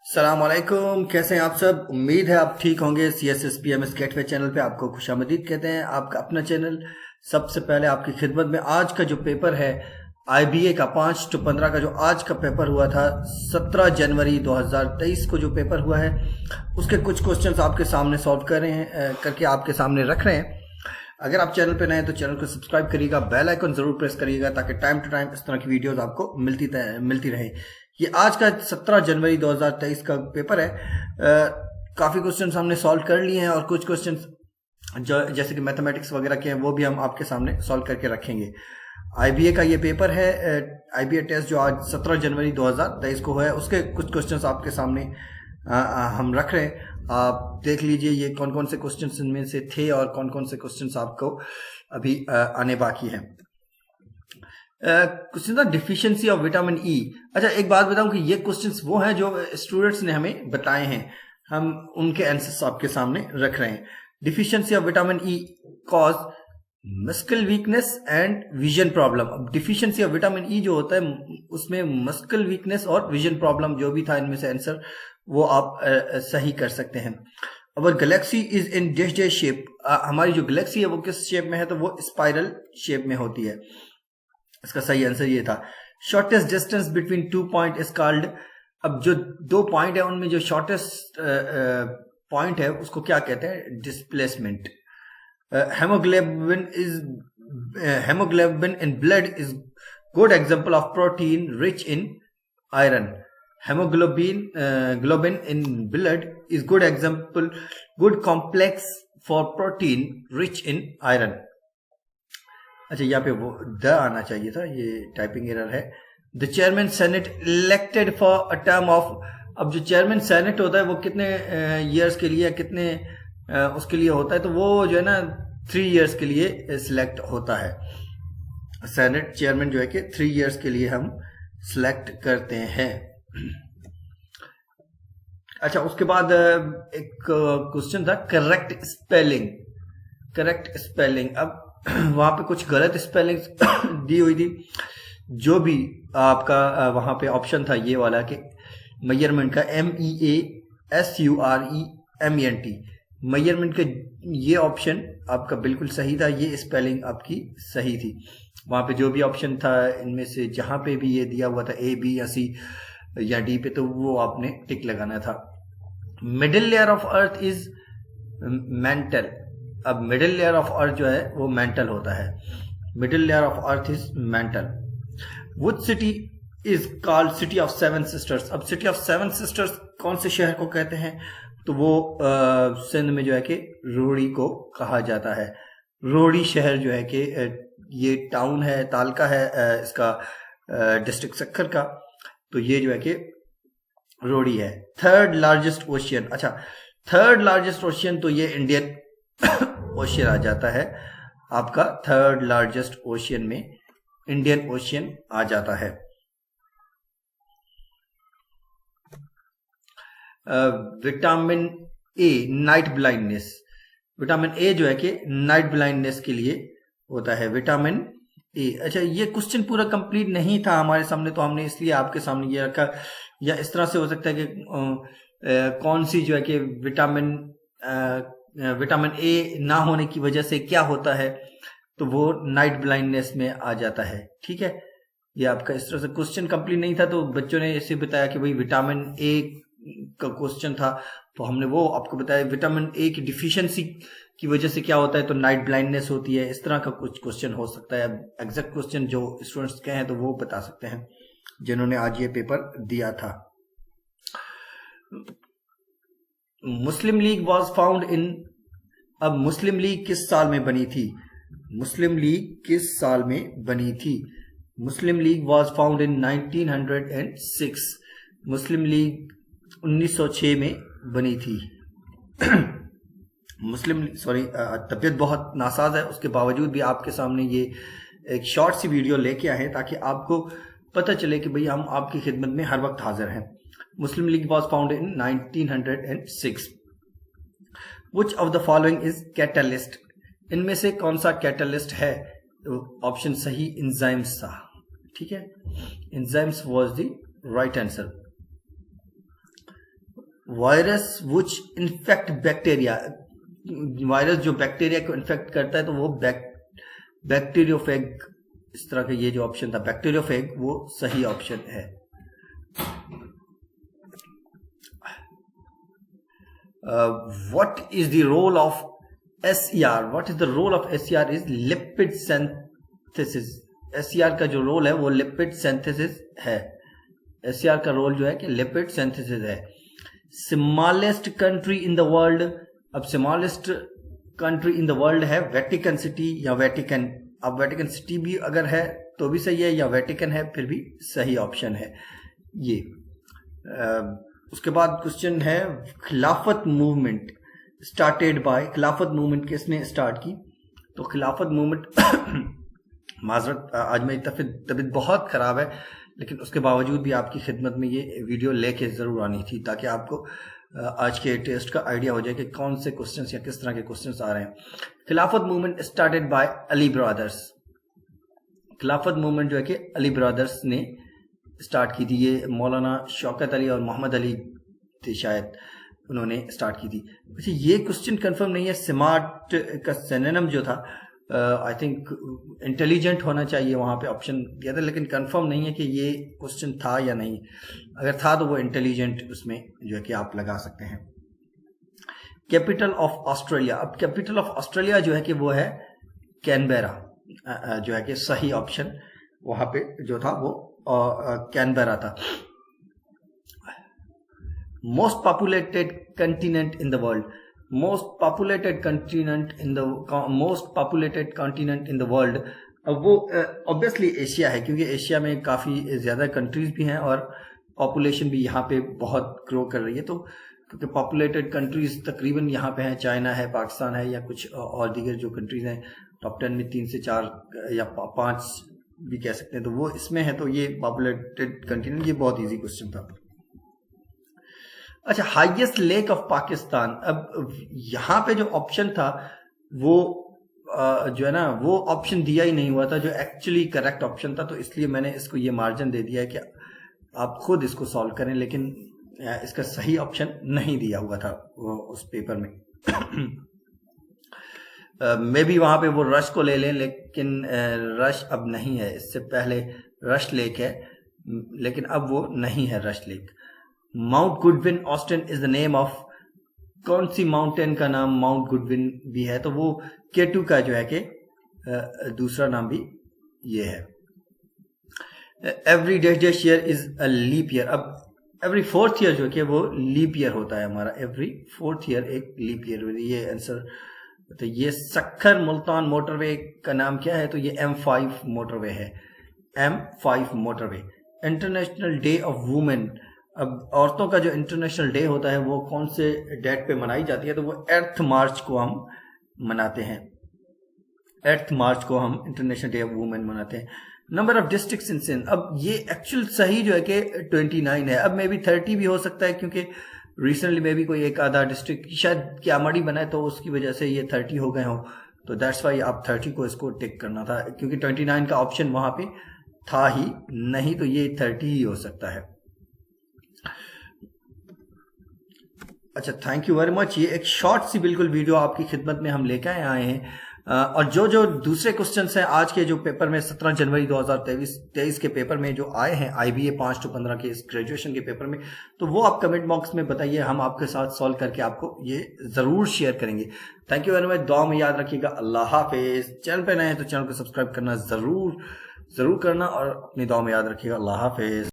सलाम अलैकुम, कैसे हैं आप सब। उम्मीद है आप ठीक होंगे। CSSPMS गेटवे चैनल पे आपको खुशामदीद कहते हैं। आपका अपना चैनल सबसे पहले आपकी खिदमत में। आज का जो पेपर है IBA का 5 to 15 का जो आज का पेपर हुआ था 17 जनवरी 2023 को जो पेपर हुआ है उसके कुछ क्वेश्चंस आपके सामने सॉल्व कर रहे हैं करके आपके सामने रख रहे हैं। अगर आप चैनल पे नए हैं तो चैनल को सब्सक्राइब करिएगा, बेल आइकन जरूर प्रेस करिएगा ताकि टाइम टू टाइम इस तरह की वीडियोस आपको मिलती रहे। ये आज का 17 जनवरी 2023 का पेपर है। काफ़ी क्वेश्चन हमने सॉल्व कर लिए हैं और कुछ क्वेश्चन जो जैसे कि मैथमेटिक्स वगैरह के हैं वो भी हम आपके सामने सॉल्व करके रखेंगे। IBA का ये पेपर है, IBA टेस्ट जो आज 17 जनवरी 2023 को है उसके कुछ क्वेश्चंस आपके सामने हम रख रहे हैं। आप देख लीजिए ये कौन कौन से क्वेश्चंस इनमें से थे और कौन कौन से क्वेश्चंस आपको अभी आने बाकी हैं। क्वेश्चन था डिफिशियंसी ऑफ विटामिन ई। अच्छा, एक बात बताऊं कि ये क्वेश्चंस वो हैं जो स्टूडेंट्स ने हमें बताए हैं, हम उनके आंसर्स आपके सामने रख रहे हैं। Deficiency of vitamin E cause muscular weakness and vision problem. अब डिफिशियंसी ऑफ विटामिन ई जो होता है उसमें मस्कुलर वीकनेस और विजन प्रॉब्लम जो भी था इनमें से आंसर वो आप सही कर सकते हैं। Our galaxy is in dash shape. हमारी जो गैलेक्सी है वो किस शेप में है, तो वो स्पाइरल शेप में होती है। इसका सही आंसर ये था। Shortest distance between 2 point is called. अब जो 2 पॉइंट है उनमें जो शॉर्टेस्ट पॉइंट है उसको क्या कहते हैं, displacement. Haemoglobin in blood is good example of protein rich in iron. Globin in blood is good example, good complex for protein rich in iron. अच्छा, यहाँ पे वो द आना चाहिए था, ये टाइपिंग एरर है। The chairman senate elected for a term of. अब जो चेयरमैन सेनेट होता है वो कितने ईयर्स के लिए, कितने उसके लिए होता है, तो वो जो है ना 3 ईयर्स के लिए सिलेक्ट होता है। सेनेट चेयरमैन जो है कि 3 ईयर्स के लिए हम सिलेक्ट करते हैं। अच्छा, उसके बाद एक क्वेश्चन था करेक्ट स्पेलिंग। करेक्ट स्पेलिंग, अब वहां पे कुछ गलत स्पेलिंग दी हुई थी। जो भी आपका वहां पे ऑप्शन था ये वाला कि मेजरमेंट का MEASUREMENT, मेजरमेंट का ये ऑप्शन आपका बिल्कुल सही था, ये स्पेलिंग आपकी सही थी। वहां पे जो भी ऑप्शन था इनमें से जहां पे भी ये दिया हुआ था A, B या C या D पे, तो वो आपने टिक लगाना था। Middle layer of earth is mental. अब मिडिल लेयर ऑफ अर्थ जो है वो मेंटल होता है। Middle layer of earth is mental. Which city is called city of 7 sisters. अब सिटी ऑफ 7 सिस्टर्स कौन से शहर को कहते हैं, तो वो सिंध में जो है कि रोहड़ी को कहा जाता है। रोहड़ी शहर जो है कि ये टाउन है, तालका है इसका, डिस्ट्रिक्ट सक्कर का, तो ये जो है कि रोहड़ी है। Third largest ocean. अच्छा, थर्ड लार्जेस्ट ओशियन तो ये इंडियन ओशियन आ जाता है आपका। थर्ड लार्जेस्ट ओशियन में इंडियन ओशियन आ जाता है। Vitamin A night blindness. Vitamin A जो है कि नाइट ब्लाइंडनेस के लिए होता है, विटामिन ए। अच्छा, ये क्वेश्चन पूरा कंप्लीट नहीं था हमारे सामने तो हमने इसलिए आपके सामने ये रखा। या इस तरह से हो सकता है कि कौन सी जो है कि विटामिन ए ना होने की वजह से क्या होता है, तो वो नाइट ब्लाइंडनेस में आ जाता है। ठीक है, ये आपका इस तरह से क्वेश्चन कंप्लीट नहीं था तो बच्चों ने ऐसे बताया कि भाई विटामिन ए का क्वेश्चन था तो हमने वो आपको बताया विटामिन ए की डिफिशियंसी की वजह से क्या होता है, तो नाइट ब्लाइंडनेस होती है। इस तरह का कुछ क्वेश्चन हो सकता है। एग्जैक्ट क्वेश्चन जो स्टूडेंट्स के हैं तो वो बता सकते हैं जिन्होंने आज ये पेपर दिया था। मुस्लिम लीग वॉज फाउंड इन। अब मुस्लिम लीग किस साल में बनी थी, मुस्लिम लीग किस साल में बनी थी। Muslim League was found in 1906। Muslim League 1906 में बनी थी। मुस्लिम सॉरी, तबीयत बहुत नासाज है, उसके बावजूद भी आपके सामने ये एक शॉर्ट सी वीडियो लेके आए हैं ताकि आपको पता चले कि भाई हम आपकी खिदमत में हर वक्त हाजिर हैं। Muslim League was found in 1906। Which of the following is catalyst? इनमें से कौन सा कैटलिस्ट है, ऑप्शन सही इंजाइम्स था। ठीक है, enzymes was the right answer. Virus which infect bacteria, virus जो बैक्टीरिया को इन्फेक्ट करता है तो वो बैक्टीरियोफेग, इस तरह का ये जो ऑप्शन था बैक्टीरियोफेग, वो सही ऑप्शन है। What is the role of SER? What is the role of SER? Is lipid synthesis. SER का जो रोल है वो लिपिड सिंथेसिस है। SER का रोल जो है कि लिपिड सिंथेसिस है। Smallest country in the world, अब smallest country in the world है वेटिकन सिटी या वेटिकन। अब वेटिकन सिटी भी अगर है तो भी सही है, या वेटिकन है फिर भी सही ऑप्शन है ये। उसके बाद क्वेश्चन है खिलाफत मूवमेंट स्टार्टेड बाय, खिलाफत मूवमेंट किसने स्टार्ट की? तो खिलाफत मूवमेंट माजरत आज मेरी तबीयत बहुत ख़राब है, लेकिन उसके बावजूद भी आपकी खिदमत में ये वीडियो लेके ज़रूर आनी थी ताकि आपको आज के टेस्ट का आइडिया हो जाए कि कौन से क्वेश्चंस या किस तरह के क्वेश्चंस आ रहे हैं। खिलाफत movement started by Ali brothers. खिलाफत मूवमेंट जो है कि अली ब्रदर्स ने स्टार्ट की थी। ये मौलाना शौकत अली और मोहम्मद अली थे शायद, उन्होंने स्टार्ट की थी। अच्छा, ये क्वेश्चन कंफर्म नहीं है। स्मार्ट का सिनोनिम जो था आई थिंक इंटेलिजेंट होना चाहिए, वहाँ पे ऑप्शन दिया था, लेकिन कंफर्म नहीं है कि ये क्वेश्चन था या नहीं। अगर था तो वो इंटेलिजेंट उसमें जो है कि आप लगा सकते हैं। कैपिटल ऑफ ऑस्ट्रेलिया, अब कैपिटल ऑफ ऑस्ट्रेलिया जो है कि वो है कैनबेरा, जो है कि सही ऑप्शन वहाँ पे जो था वो कैनबेरा था। Most populated continent in the world, most populated continent in the world, अब वो ऑब्वियसली एशिया है, क्योंकि एशिया में काफ़ी ज़्यादा कंट्रीज भी हैं और पॉपुलेशन भी यहाँ पे बहुत ग्रो कर रही है। तो क्योंकि पॉपुलेटेड कंट्रीज तकरीबन यहाँ पे हैं, चाइना है, पाकिस्तान है, या कुछ और दीगर जो कंट्रीज हैं टॉप 10 में 3 से 4 या 5 भी कह सकते हैं, तो वो इसमें है। तो ये पॉपुलेटेड कंटिनेंट, ये बहुत ईजी क्वेश्चन था। अच्छा, हाईएस्ट लेक ऑफ पाकिस्तान, अब यहाँ पे जो ऑप्शन था वो जो है ना वो ऑप्शन दिया ही नहीं हुआ था जो एक्चुअली करेक्ट ऑप्शन था, तो इसलिए मैंने इसको ये मार्जिन दे दिया है कि आप खुद इसको सॉल्व करें, लेकिन इसका सही ऑप्शन नहीं दिया हुआ था उस पेपर में। मे बी वहाँ पे वो रश को ले लें, लेकिन रश अब नहीं है। इससे पहले रश लेक है, लेकिन अब वो नहीं है rush lake. Mount Goodwin Austin is the name of, कौन सी माउंटेन का नाम माउंट गुडविन भी है? तो वो K2 का जो है कि दूसरा नाम भी ये है। Every dash year is a leap year, अब एवरी 4th ईयर जो है कि वो लीप ईयर होता है हमारा। एवरी 4th ईयर एक लीप ईयर, ये आंसर। तो ये सक्खर मुल्तान मोटरवे का नाम क्या है? तो ये M5 मोटरवे है, M5 motorway. International day of women, अब औरतों का जो इंटरनेशनल डे होता है वो कौन से डेट पे मनाई जाती है? तो वो 8 मार्च को हम मनाते हैं। 8 मार्च को हम इंटरनेशनल डे ऑफ वुमेन मनाते हैं। नंबर ऑफ डिस्ट्रिक्ट्स इन सिंध, अब ये एक्चुअल सही जो है कि 29 है। अब मे बी 30 भी हो सकता है, क्योंकि रिसेंटली मे बी कोई एक आधा डिस्ट्रिक्ट शायद क्यामड़ी बनाए तो उसकी वजह से ये 30 हो गए हो, तो दैट्स वाई आप 30 को इसको टिक करना था, क्योंकि 29 का ऑप्शन वहां पे था ही नहीं, तो ये 30 ही हो सकता है। अच्छा, थैंक यू वेरी मच। ये एक शॉर्ट सी बिल्कुल वीडियो आपकी खिदमत में हम लेकर आए हैं, और जो दूसरे क्वेश्चंस हैं आज के जो पेपर में 17 जनवरी 2023 के पेपर में जो आए हैं IBA 5 to 15 के इस ग्रेजुएशन के पेपर में, तो वो आप कमेंट बॉक्स में बताइए, हम आपके साथ सॉल्व करके आपको ये जरूर शेयर करेंगे। Thank you very much. दुआ में याद रखिएगा। अल्लाह हाफिज। चैनल पे नए हैं तो चैनल को सब्सक्राइब करना जरूर करना, और अपनी दुआ में याद रखिएगा। अल्लाह हाफिज।